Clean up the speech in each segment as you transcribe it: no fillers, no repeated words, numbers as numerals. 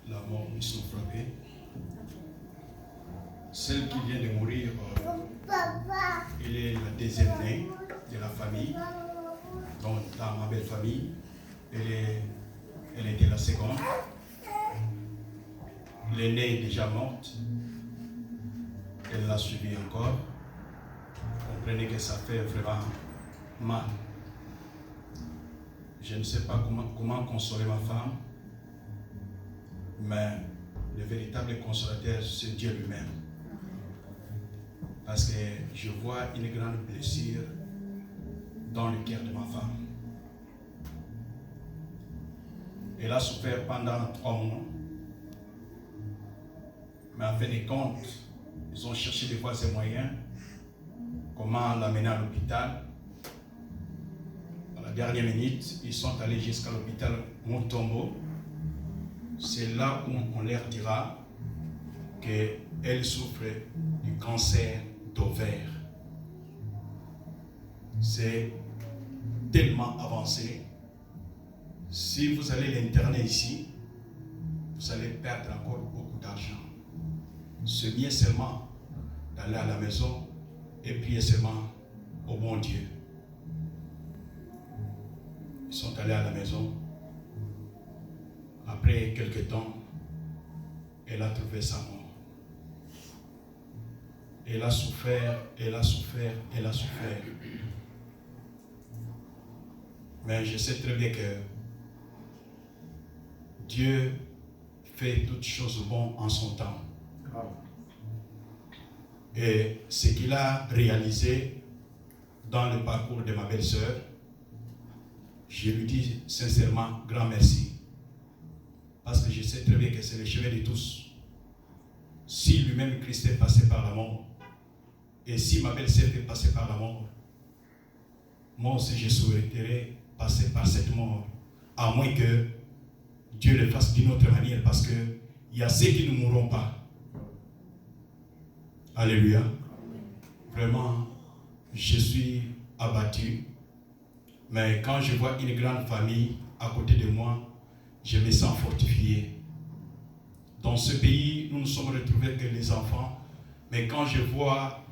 la mort nous sont frappés. Celle qui vient de mourir, elle est la deuxième née de la famille. Donc dans ma belle famille, elle était la seconde. L'aînée est déjà morte. Elle l'a suivie encore. Comprenez que ça fait vraiment mal. Je ne sais pas comment consoler ma femme, mais le véritable consolateur, c'est Dieu lui-même. Parce que je vois une grande blessure dans le cœur de ma femme. Elle a souffert pendant 3 mois. Mais en fin de compte, ils ont cherché des voies et moyens. Comment l'amener à l'hôpital. À la dernière minute, ils sont allés jusqu'à l'hôpital Montombo. C'est là où on leur dira qu'elle souffre du cancer d'ovaire. C'est tellement avancé. Si vous allez l'interner ici, vous allez perdre encore beaucoup d'argent. C'est bien seulement d'aller à la maison et prier seulement au bon Dieu. Ils sont allés à la maison. Après quelques temps, elle a trouvé sa mort. Elle a souffert, elle a souffert, elle a souffert. Mais je sais très bien que Dieu fait toutes choses bonnes en son temps. Et ce qu'il a réalisé dans le parcours de ma belle-sœur, je lui dis sincèrement grand merci. Parce que je sais très bien que c'est le chevet de tous. Si lui-même Christ est passé par la mort, et si ma belle-sœur est passée par la mort, moi aussi je souhaiterais passer par cette mort, à moins que Dieu le fasse d'une autre manière, parce qu'il y a ceux qui ne mourront pas. Alléluia. Vraiment, je suis abattu. Mais quand je vois une grande famille à côté de moi, je me sens fortifié. Dans ce pays, nous nous sommes retrouvés que les enfants. Mais quand je vois,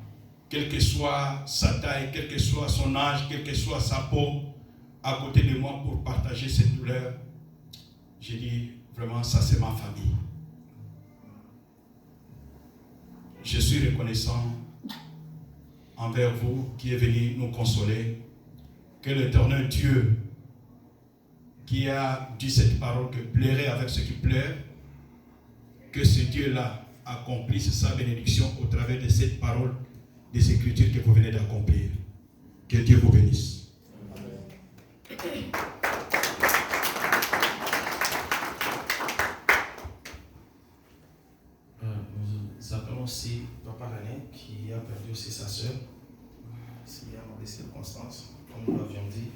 quelle que soit sa taille, quel que soit son âge, quelle que soit sa peau, à côté de moi pour partager cette douleur, j'ai dit, vraiment, ça c'est ma famille. Je suis reconnaissant envers vous qui êtes venus nous consoler. Que l'Éternel Dieu, qui a dit cette parole, que pleurez avec ceux qui pleurent, que ce Dieu-là accomplisse sa bénédiction au travers de cette parole des Écritures que vous venez d'accomplir. Que Dieu vous bénisse. Amen. Nous appelons aussi Papa René qui a perdu aussi sa sœur. S'il y a des circonstances, comme nous l'avions dit,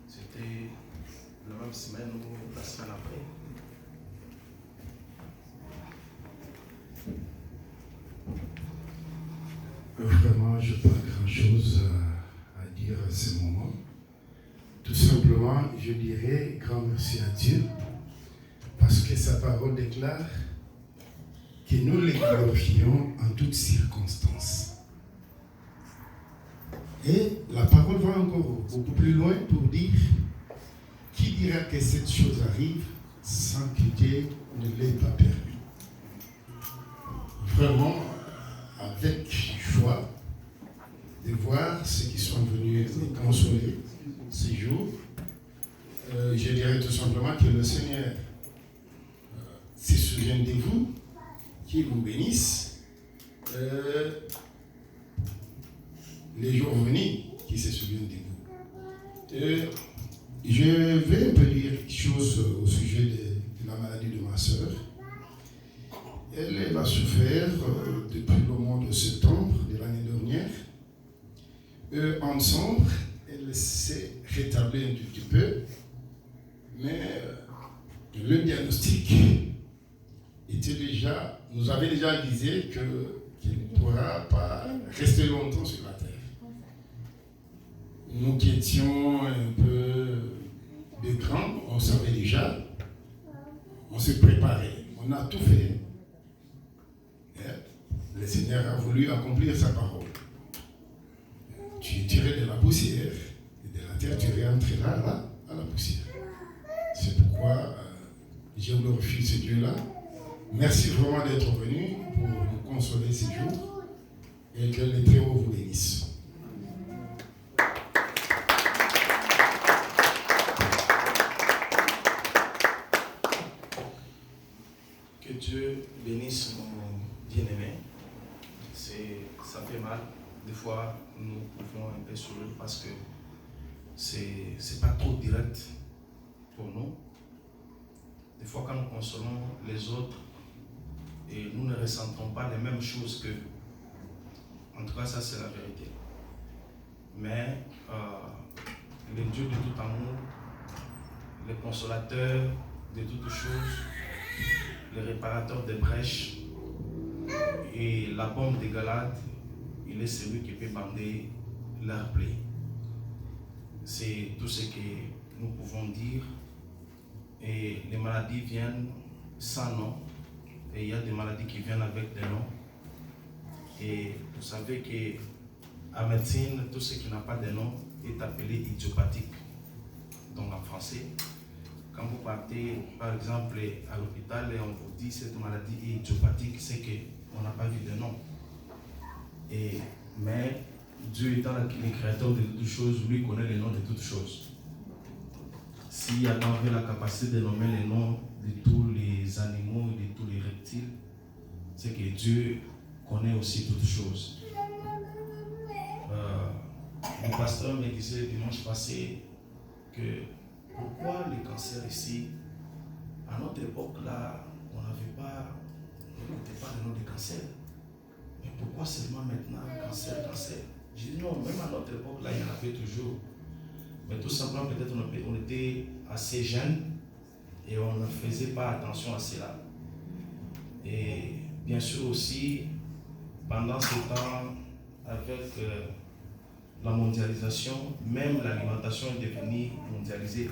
c'était la même semaine ou la semaine après. Vraiment, je n'ai pas grand-chose à dire à ce moment. Tout simplement, je dirais grand merci à Dieu parce que sa parole déclare que nous les glorifions en toutes circonstances. Et la parole va encore beaucoup plus loin pour dire qui dira que cette chose arrive sans que Dieu ne l'ait pas permis. Vraiment, avec joie de voir ceux qui sont venus nous consoler ces jours, je dirais tout simplement que le Seigneur se souvienne de vous, qu'il vous bénisse. Les jours venus, qui se souviennent de vous. Je vais un peu dire quelque chose au sujet de la maladie de ma sœur. Elle a souffert depuis le mois de septembre de l'année dernière. Ensemble, elle s'est rétablie un tout petit peu, mais le diagnostic était déjà, nous avait déjà dit qu'elle ne pourra pas rester longtemps sur la terre. Nous qui étions un peu de grands, on savait déjà, on s'est préparé. on a tout fait. Le Seigneur a voulu accomplir sa parole. Tu es tiré de la poussière, et de la terre, tu réentreras là, à la poussière. C'est pourquoi je glorifie ce Dieu-là. Merci vraiment d'être venu pour nous consoler ces jours et que les Très-Hauts vous bénissent. Que Dieu bénisse nos bien-aimés. Ça fait mal. Des fois, nous pouvons un peu sourire parce que c'est pas trop direct pour nous. Des fois, quand nous consolons les autres, et nous ne ressentons pas les mêmes choses qu'eux. En tout cas, ça c'est la vérité. Mais le Dieu de tout amour, le consolateur de toutes choses, le réparateur des brèches et la bombe de Galade, il est celui qui peut bander leur plaie. C'est tout ce que nous pouvons dire. Et les maladies viennent sans nom. Et il y a des maladies qui viennent avec des noms. Et vous savez qu'en médecine, tout ce qui n'a pas de nom est appelé idiopathique. Donc en français, quand vous partez par exemple à l'hôpital et on vous dit cette maladie est idiopathique, c'est qu'on n'a pas vu de nom. Mais Dieu étant le créateur de toutes choses, lui connaît les noms de toutes choses. Si Adam avait la capacité de nommer les noms de tous les animaux et de tous les reptiles, c'est que Dieu connaît aussi toutes choses. Mon pasteur me disait dimanche passé que pourquoi le cancer ici, à notre époque là, on n'écoutait pas le nom de cancer. Mais pourquoi seulement maintenant cancer? J'ai dit non, même à notre époque là, il y en avait toujours. Mais tout simplement, peut-être on était assez jeunes et on ne faisait pas attention à cela. Et bien sûr aussi, pendant ce temps, avec la mondialisation, même l'alimentation est devenue mondialisée.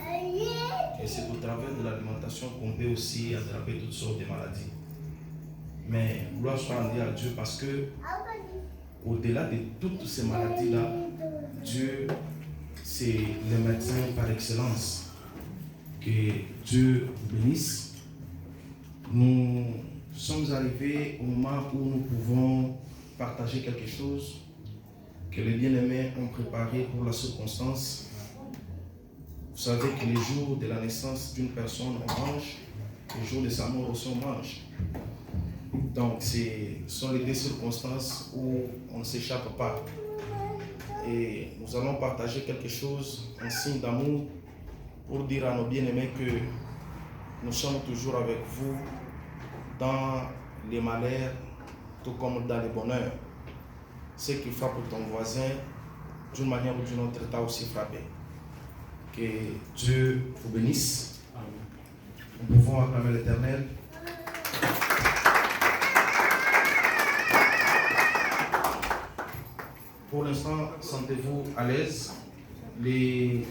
Et c'est au travers de l'alimentation qu'on peut aussi attraper toutes sortes de maladies. Mais gloire soit rendue à Dieu parce que, au-delà de toutes ces maladies-là, Dieu, c'est le médecin par excellence. Que Dieu vous bénisse. Nous sommes arrivés au moment où nous pouvons partager quelque chose que les bien-aimés ont préparé pour la circonstance. Vous savez que les jours de la naissance d'une personne, on mange, les jours de sa mort aussi, on mange. Donc, ce sont les deux circonstances où on ne s'échappe pas. Et nous allons partager quelque chose, un signe d'amour, pour dire à nos bien-aimés que nous sommes toujours avec vous dans les malheurs, tout comme dans les bonheurs. Ce qui frappe ton voisin, d'une manière ou d'une autre, t'a aussi frappé. Que Dieu vous bénisse. Nous pouvons acclamer l'Éternel. Pour l'instant, sentez-vous à l'aise. Les